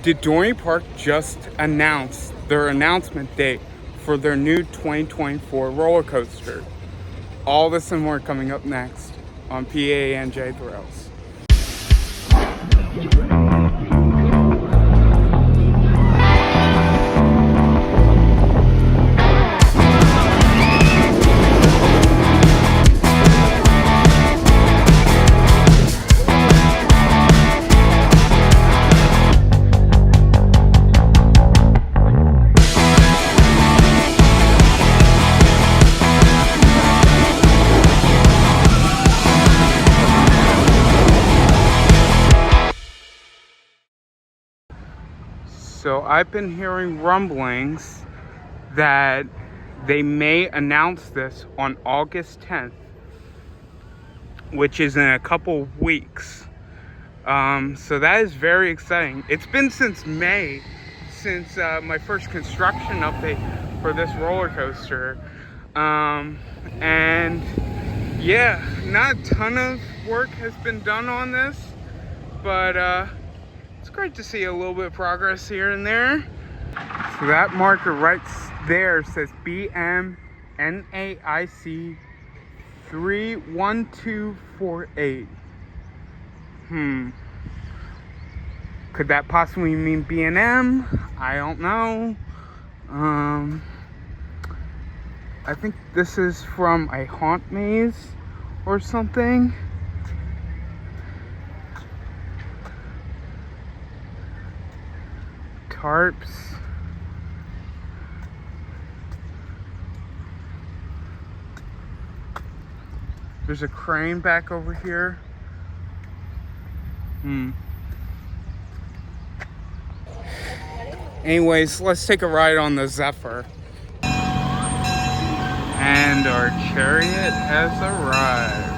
Did Dorney Park just announce their announcement date for their new 2024 roller coaster? All this and more coming up next on PANJ Thrills. So I've been hearing rumblings that they may announce this on August 10th, which is in a couple weeks. So that is very exciting. It's been since May, since my first construction update for this roller coaster. And yeah, not a ton of work has been done on this, but it's great to see a little bit of progress here and there. So that marker right there says BMNAIC 31248. Could that possibly mean B&M? I don't know. I think this is from a haunt maze or something. Tarps. There's a crane back over here. Anyways, let's take a ride on the Zephyr. And our chariot has arrived.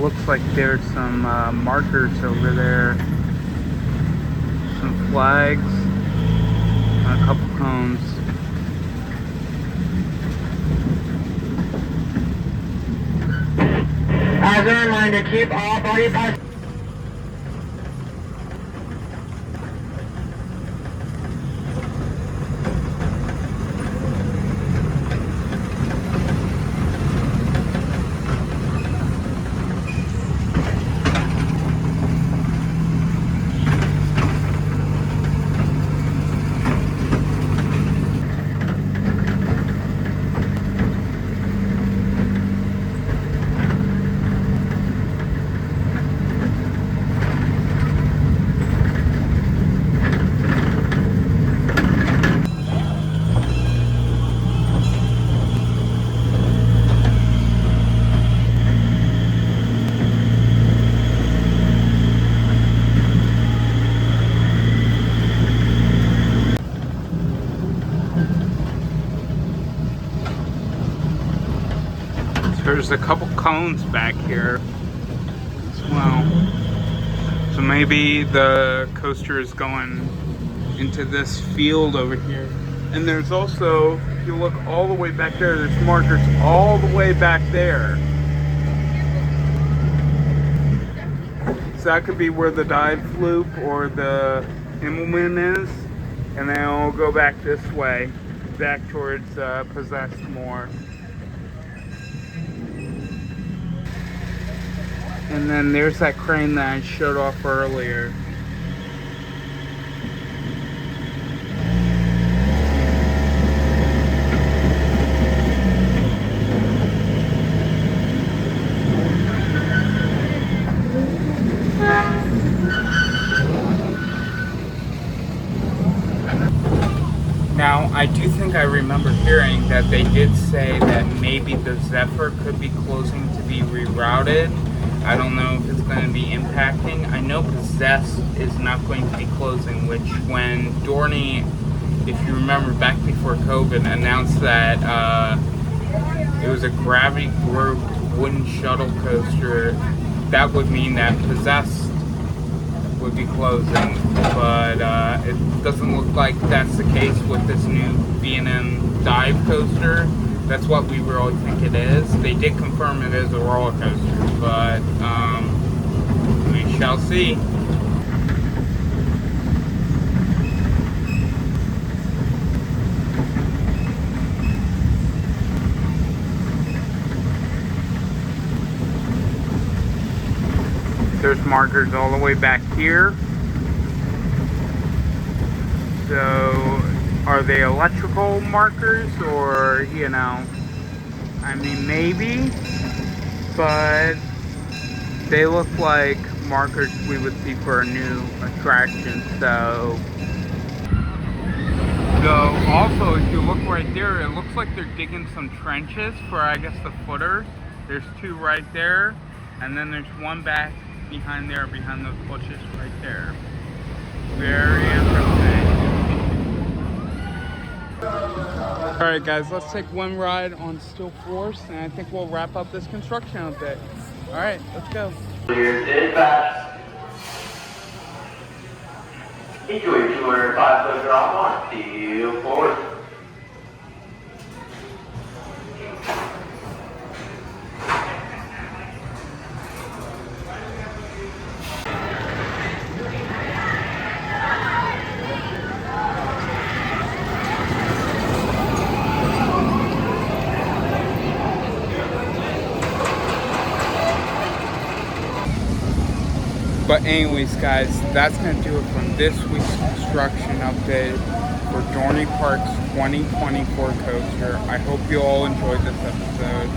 Looks like there's some markers over there, some flags, and a couple cones. As a reminder, keep all body parts. There's a couple cones back here as well. So maybe the coaster is going into this field over here. And there's also, if you look all the way back there, there's markers all the way back there. So that could be where the dive loop or the Immelman is. And then we'll go back this way, back towards Possessed more. And then there's that crane that I showed off earlier. Now, I do think I remember hearing that they did say that maybe the Zephyr could be closing to be rerouted. I don't know if it's going to be impacting. I know Possessed is not going to be closing, which when Dorney, if you remember back before COVID, announced that it was a Gravity Group wooden shuttle coaster, that would mean that Possessed would be closing, but it doesn't look like that's the case with this new B&M dive coaster. That's what we really think it is. They did confirm it is a roller coaster, but we shall see. There's markers all the way back here. So, are they electrical markers or, you know, I mean, maybe, but they look like markers we would see for a new attraction. So also, if you look right there, it looks like they're digging some trenches for, I guess, the footer. There's two right there, and then there's one back behind there, behind those bushes right there. Very interesting. Alright guys, let's take one ride on Steel Force, and I think we'll wrap up this construction update. Alright, let's go. Here's dispatch. Enjoy 205-foot drop on Steel Force. But anyways guys, that's going to do it from this week's construction update for Dorney Park's 2024 coaster. I hope you all enjoyed this episode.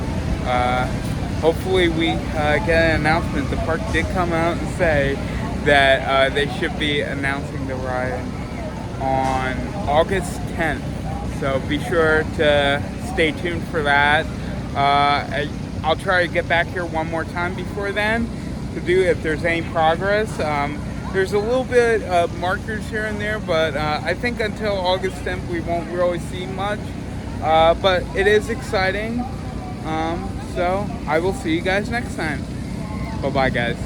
Hopefully we get an announcement. The park did come out and say that they should be announcing the ride on August 10th. So be sure to stay tuned for that. I'll try to get back here one more time before then to do if there's any progress. There's a little bit of markers here and there, but I think until August 10th we won't really see much. But it is exciting. So I will see you guys next time. Bye-bye guys.